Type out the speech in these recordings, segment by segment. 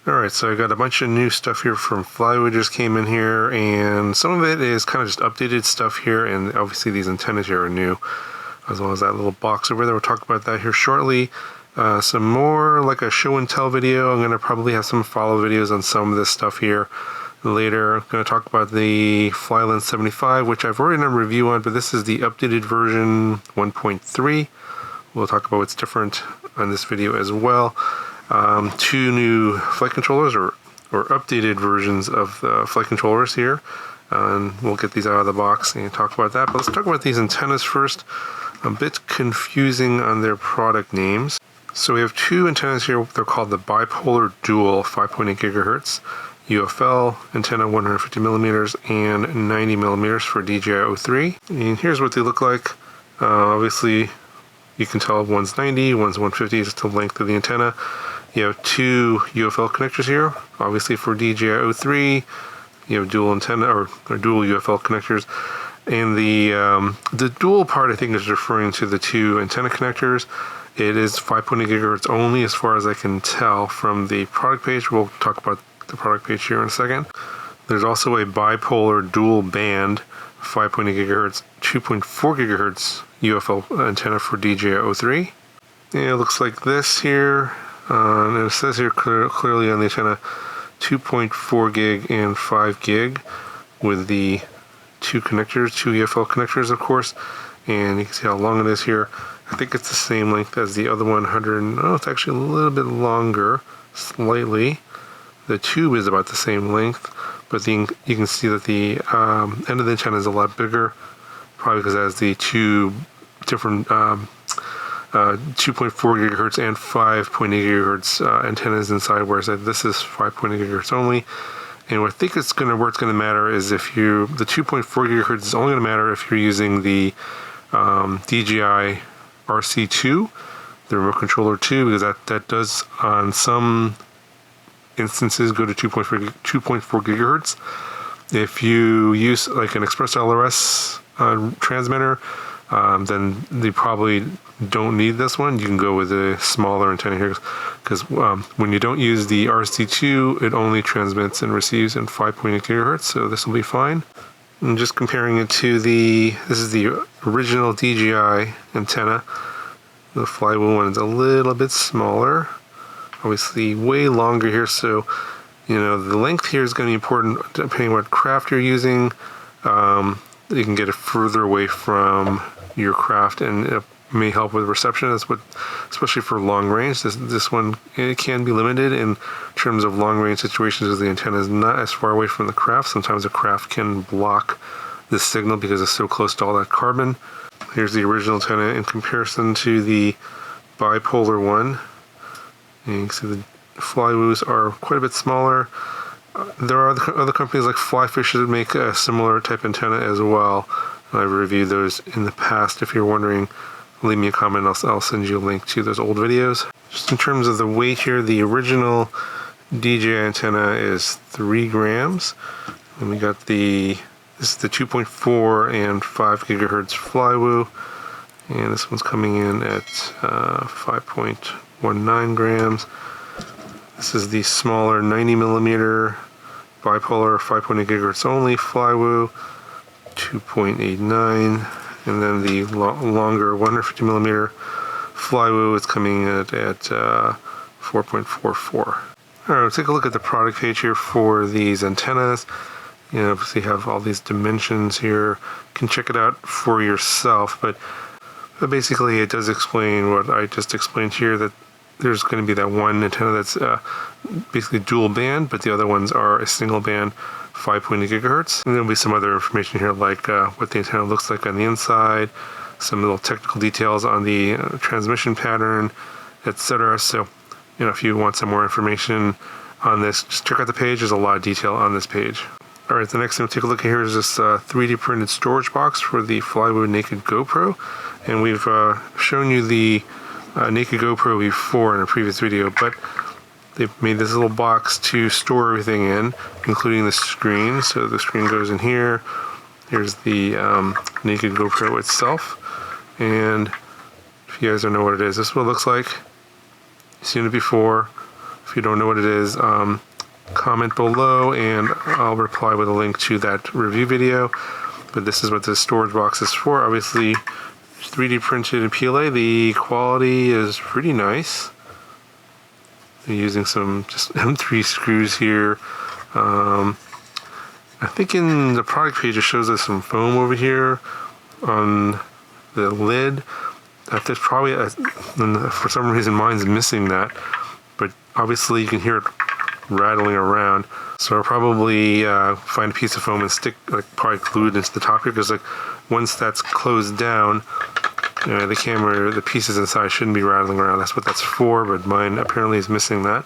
Alright, so I got a bunch of new stuff here from FLYWOO just came in here, and some of it is kind of just updated stuff here, and obviously these antennas here are new, as well as that little box over there. We'll talk about that here shortly. Some more like a show and tell video. I'm going to probably have some follow videos on some of this stuff here later. I'm going to talk about the FlyLens 75, which I've already done a review on, but this is the updated version 1.3. We'll talk about what's different on this video as well. Two new flight controllers or updated versions of the flight controllers here, and we'll get these out of the box and talk about that. But let's talk about these antennas first. A bit confusing on their product names. So we have two antennas here. They're called the bipolar dual 5.8 gigahertz UFL antenna, 150 millimeters and 90 millimeters for DJI-03. And here's what they look like. Obviously, you can tell one's 90, one's 150, just the length of the antenna. You have two UFL connectors here. Obviously for DJI-03, you have dual antenna or dual UFL connectors. And the dual part, I think, is referring to the two antenna connectors. It is 5.8 gigahertz only, as far as I can tell from the product page. We'll talk about the product page here in a second. There's also a bipolar dual band 5.8 gigahertz, 2.4 gigahertz UFL antenna for DJI-03. And it looks like this here. And it says here clearly on the antenna 2.4 gig and 5 gig with the two connectors, two EFL connectors, of course. And you can see how long it is here. I think it's the same length as the other one, 100. Oh, it's actually a little bit longer, slightly. The tube is about the same length, but you can see that the end of the antenna is a lot bigger, probably because it has the two different 2.4 gigahertz and 5.8 gigahertz antennas inside, whereas this is 5.8 gigahertz only. And what I think it's going to where it's going to matter is if the 2.4 gigahertz is only going to matter if you're using the DJI RC2, the remote controller 2, because that does on some instances go to 2.4 gigahertz. If you use like an Express LRS transmitter, then they probably don't need this one. You can go with a smaller antenna here, because when you don't use the RC2, it only transmits and receives in 5.8 gigahertz, so this will be fine. And just comparing it to this is the original DJI antenna. The FLYWOO one is a little bit smaller, obviously way longer here, so the length here is going to be important depending on what craft you're using. You can get it further away from your craft, and it may help with reception. That's what, especially for long range. This one, it can be limited in terms of long range situations, as the antenna is not as far away from the craft. Sometimes the craft can block the signal because it's so close to all that carbon. Here's the original antenna in comparison to the bipolar one. And you can see the FLYWOOs are quite a bit smaller. There are other companies like Flyfish that make a similar type antenna as well. I've reviewed those in the past. If you're wondering, leave me a comment. I'll send you a link to those old videos. Just in terms of the weight here, the original DJI antenna is 3 grams. And we got this is the 2.4 and 5 gigahertz FLYWOO. And this one's coming in at 5.19 grams. This is the smaller 90 millimeter bipolar 5.8 gigahertz only FLYWOO, 2.89, and then the longer 150 millimeter FLYWOO is coming in at 4.44. All right, let's take a look at the product page here for these antennas. Obviously you have all these dimensions here. You can check it out for yourself, but basically it does explain what I just explained here, that there's going to be that one antenna that's basically dual band, but the other ones are a single band 5.8 gigahertz. And there'll be some other information here, like what the antenna looks like on the inside, some little technical details on the transmission pattern, etc. So, if you want some more information on this, just check out the page. There's a lot of detail on this page. All right, the next thing we'll take a look at here is this 3D printed storage box for the FLYWOO Naked GoPro. And we've shown you the Naked GoPro before in a previous video, but they've made this little box to store everything in, including the screen. So the screen goes in here. Here's the Naked GoPro itself. And if you guys don't know what it is, this is what it looks like. You've seen it before. If you don't know what it is, comment below and I'll reply with a link to that review video. But this is what the storage box is for. Obviously 3D printed in PLA. The quality is pretty nice. They're using some just M3 screws here. I think in the product page it shows us some foam over here on the lid. There's probably for some reason mine's missing that, but obviously you can hear it rattling around. So I'll probably find a piece of foam and stick, like probably glued into the top here, because like once that's closed down, the camera, the pieces inside shouldn't be rattling around. That's what that's for, but mine apparently is missing that.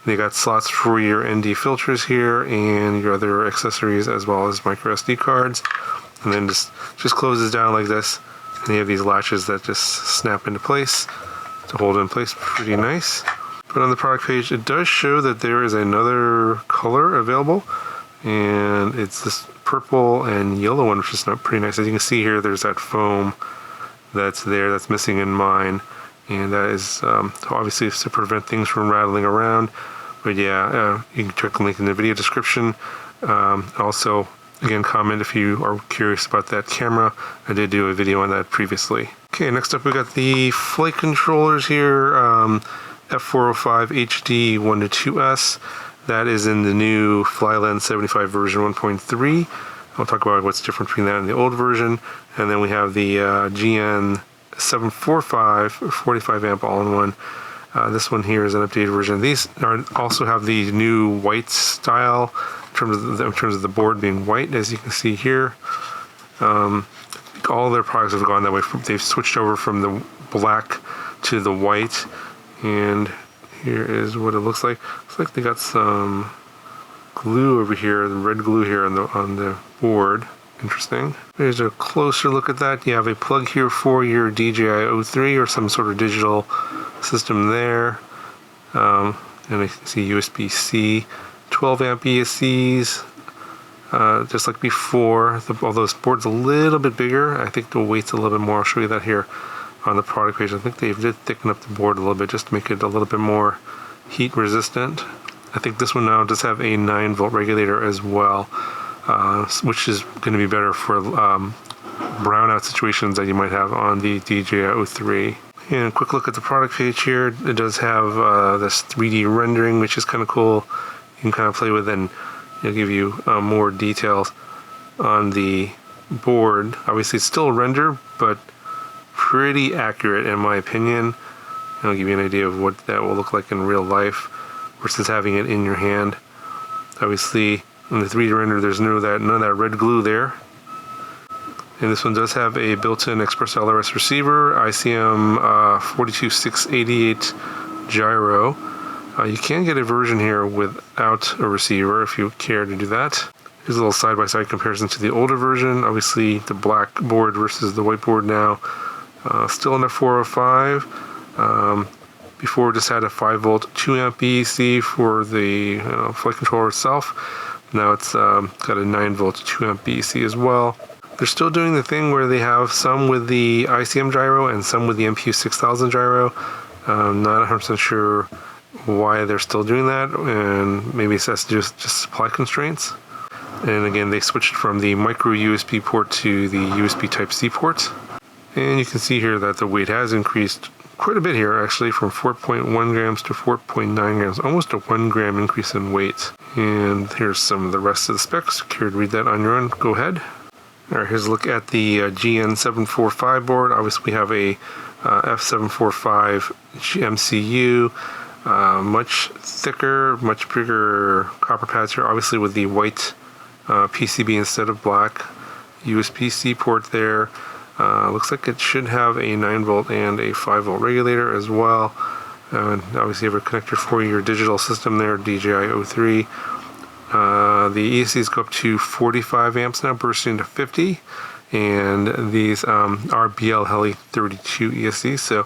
They got slots for your ND filters here and your other accessories, as well as micro SD cards. And then just closes down like this. And you have these latches that just snap into place to hold it in place. Pretty nice. But on the product page, it does show that there is another color available, and it's this purple and yellow one, which is not pretty nice. As you can see here, there's that foam that's there that's missing in mine, and that is obviously to prevent things from rattling around. But yeah, you can check the link in the video description. Also, again, comment if you are curious about that camera. I did do a video on that previously. Okay, next up we got the flight controllers here. F405 HD 1-2S. That is in the new FlyLens 75 version 1.3. I'll talk about what's different between that and the old version. And then we have the GN 745 45 amp all-in-one. This one here is an updated version. These also have the new white style in terms of the board being white, as you can see here. All their products have gone that way. They've switched over from the black to the white, and here is what it looks like. Looks like they got some glue over here, the red glue here on the board. Interesting. Here's a closer look at that. You have a plug here for your DJI-03 or some sort of digital system there. And I can see USB-C, 12 amp ESCs, just like before. Although this board's a little bit bigger, I think the weight's a little bit more. I'll show you that here on the product page. I think they did thicken up the board a little bit just to make it a little bit more heat resistant. I think this one now does have a 9-volt regulator as well, which is going to be better for brownout situations that you might have on the DJI-03. And a quick look at the product page here. It does have this 3D rendering, which is kind of cool. You can kind of play with it, and it'll give you more details on the board. Obviously, it's still a render, but pretty accurate in my opinion. It'll give you an idea of what that will look like in real life versus having it in your hand. Obviously, in the 3D render, there's none of that red glue there. And this one does have a built-in Express LRS receiver, ICM 42688 gyro. You can get a version here without a receiver if you care to do that. Here's a little side-by-side comparison to the older version. Obviously, the black board versus the white board now. Still in a 405. Before it just had a 5-volt 2-amp EEC for the flight controller itself. Now it's got a 9-volt 2-amp EEC as well. They're still doing the thing where they have some with the ICM gyro and some with the MPU 6000 gyro. Not 100% sure why they're still doing that, and maybe it has to do with just supply constraints. And again, they switched from the micro USB port to the USB Type-C port. And you can see here that the weight has increased quite a bit here, actually, from 4.1 grams to 4.9 grams, almost a 1 gram increase in weight. And here's some of the rest of the specs. If you care to read that on your own, go ahead. Alright, here's a look at the GN745 board. Obviously, we have a F745 MCU, much thicker, much bigger copper pads here, obviously with the white PCB instead of black. USB-C port there. Looks like it should have a 9-volt and a 5-volt regulator as well. And obviously you have a connector for your digital system there, DJI-03. The ESCs go up to 45 amps now, bursting to 50. And these are BL Heli 32 ESCs. So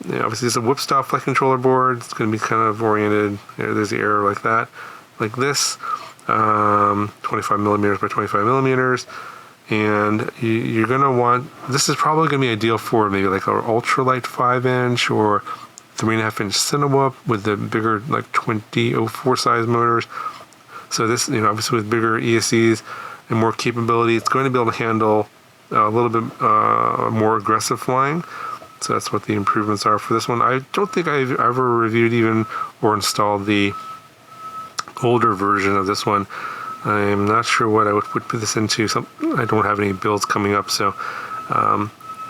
obviously it's a whip-style flight controller board. It's going to be kind of oriented. There's the arrow like that, like this. 25 millimeters by 25 millimeters. And you're going to want, this is probably going to be ideal for maybe like an ultralight 5-inch or 3.5-inch Cinewhoop with the bigger like 2004 size motors. So this, obviously with bigger ESCs and more capability, it's going to be able to handle a little bit more aggressive flying. So that's what the improvements are for this one. I don't think I've ever reviewed even or installed the older version of this one. I'm not sure what I would put this into. I don't have any builds coming up, so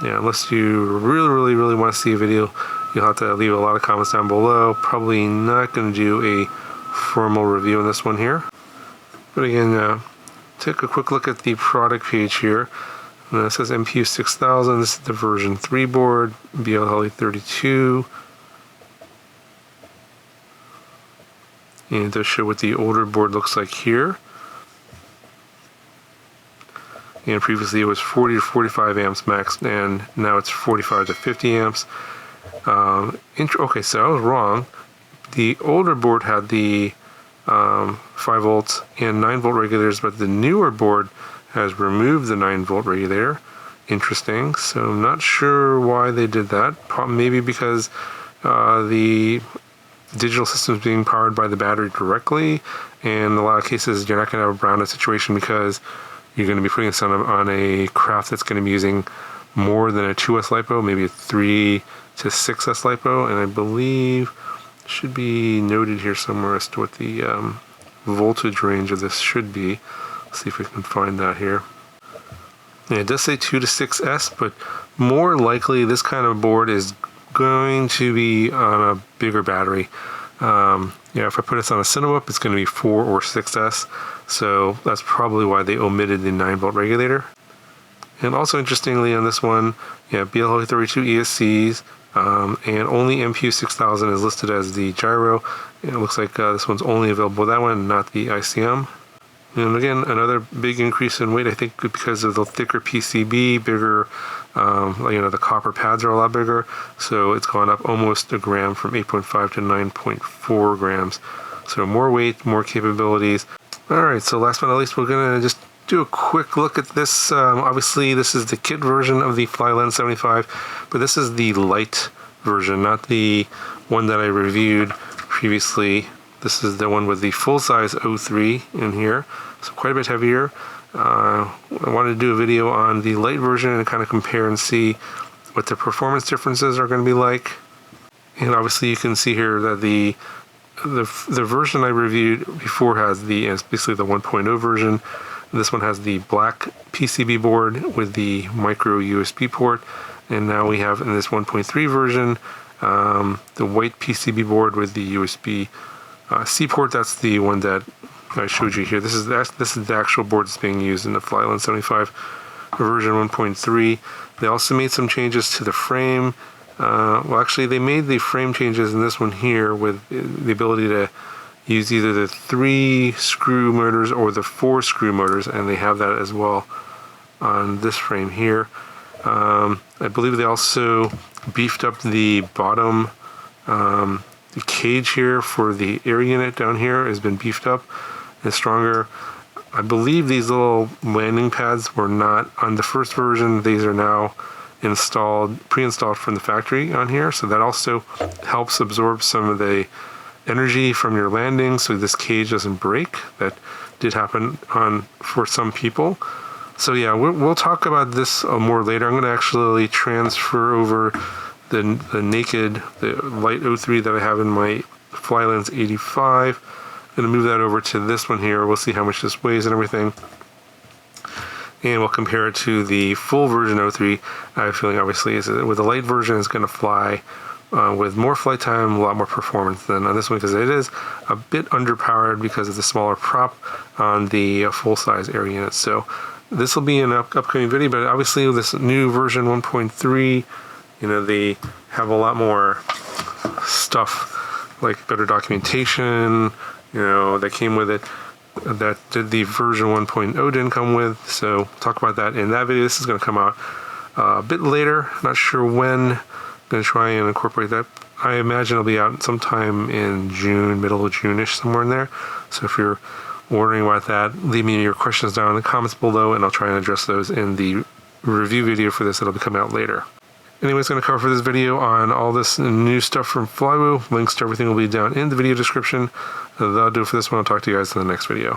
yeah, unless you really want to see a video, you'll have to leave a lot of comments down below. Probably not going to do a formal review on this one here. But again, take a quick look at the product page here. It says MPU 6000. This is the version 3 board, BLHeli32. And it does show what the older board looks like here. And previously it was 40 to 45 amps max, and now it's 45 to 50 amps. Okay, so I was wrong. The older board had the 5 volts and 9 volt regulators, but the newer board has removed the 9 volt regulator. Interesting. So I'm not sure why they did that. Maybe because the digital system is being powered by the battery directly, and in a lot of cases you're not going to have a brownout situation because you're going to be putting this on a craft that's going to be using more than a 2S LiPo, maybe a 3 to 6S LiPo, and I believe it should be noted here somewhere as to what the voltage range of this should be. Let's see if we can find that here. Yeah, it does say 2 to 6S, but more likely this kind of board is going to be on a bigger battery. If I put this on a Cinewhoop, it's going to be 4 or 6S, so that's probably why they omitted the 9 volt regulator. And also interestingly on this one, BLHeli32 ESCs, and only MPU 6000 is listed as the gyro. It looks like this one's only available with that one, not the ICM. And again, another big increase in weight, I think because of the thicker PCB, bigger, the copper pads are a lot bigger, so it's gone up almost a gram from 8.5 to 9.4 grams. So more weight, more capabilities. Alright, so last but not least, we're going to just do a quick look at this. Obviously, this is the kit version of the FlyLens 75, but this is the light version, not the one that I reviewed previously. This is the one with the full-size 03 in here, so quite a bit heavier. I wanted to do a video on the light version and kind of compare and see what the performance differences are going to be like. And obviously you can see here that the version I reviewed before has it's basically the 1.0 version. This one has the black PCB board with the micro USB port, and now we have in this 1.3 version the white PCB board with the USB C port. That's the one that I showed you here. This is the actual board that's being used in the FlyLens 75 version 1.3. They also made some changes to the frame. Well, actually, they made the frame changes in this one here with the ability to use either the 3 screw motors or the 4 screw motors, and they have that as well on this frame here. I believe they also beefed up the bottom the cage here for the air unit down here has been beefed up and stronger. I believe these little landing pads were not on the first version. These are now pre-installed from the factory on here, so that also helps absorb some of the energy from your landing so this cage doesn't break. That did happen for some people. So yeah, we'll talk about this more later. I'm going to actually transfer over the light 03 that I have in my FlyLens 85. I'm going to move that over to this one here. We'll see how much this weighs and everything, and we'll compare it to the full version 03. I have a feeling obviously with the light version it's going to fly with more flight time, a lot more performance than on this one, because it is a bit underpowered because of the smaller prop on the full-size air unit. So this will be an upcoming video, but obviously with this new version 1.3, they have a lot more stuff, like better documentation, that came with it, that the version 1.0 didn't come with. So we'll talk about that in that video. This is going to come out a bit later, not sure when. I'm going to try and incorporate that. I imagine it'll be out sometime in June, middle of June-ish, somewhere in there. So if you're wondering about that, leave me your questions down in the comments below, and I'll try and address those in the review video for this that'll be coming out later. Anyways, going to cover for this video on all this new stuff from FLYWOO. Links to everything will be down in the video description. That'll do it for this one. I'll talk to you guys in the next video.